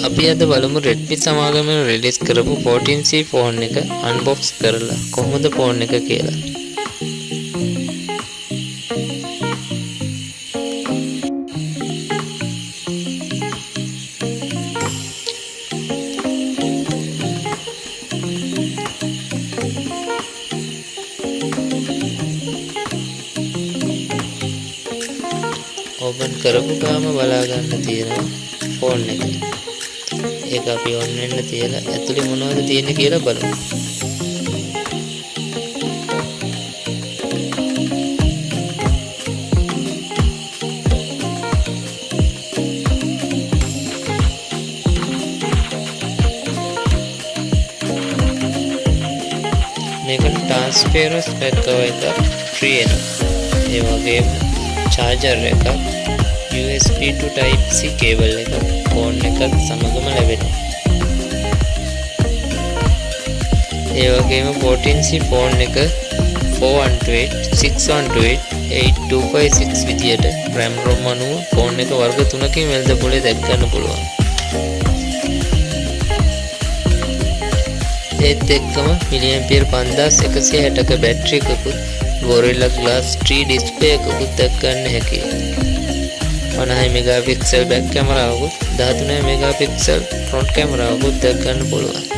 අපි අද බලමු Redmi සමාගමෙන් රිලීස් කරපු 14C ෆෝන් එක අන්බොක්ස් කරලා කොහොමද ෆෝන් එක කියලා. ඕපන් කරපු ගාම බලා ගන්න තියෙනවා ෆෝන් එක. ඒක අපි ඔන් වෙන්න තියලා ඇතුලේ මොනවද තියෙන්නේ කියලා බලමු. මේකට ට්‍රාන්ස්පරන්ට් බෑක් කවර් එකක් ෆ්‍රී එනවා. ඒ වගේම charger එකක් USB to type C cable එකක් ෆෝන් එකත් සමගම ලැබෙනවා. ඒ වගේම 14C ෆෝන් එක 428 628 8256 විදියට RAM ROM අනුව ෆෝන් එක වර්ග 3කින් වෙළඳ පොලේ දැක් ගන්න පුළුවන්. ඒත් එක්කම මිලිඇම්පියර් 5160ක බැටරි එකකුත් Gorilla Glass 3 display එකකුත් දැක් ගන්න හැකියි. 50 මෙගාපික්සල් බැක් කැමරාවකුත් 13 මෙගාපික්සල් ෆ්‍රන්ට් කැමරාවකුත් දැක් ගන්න පුළුවන්.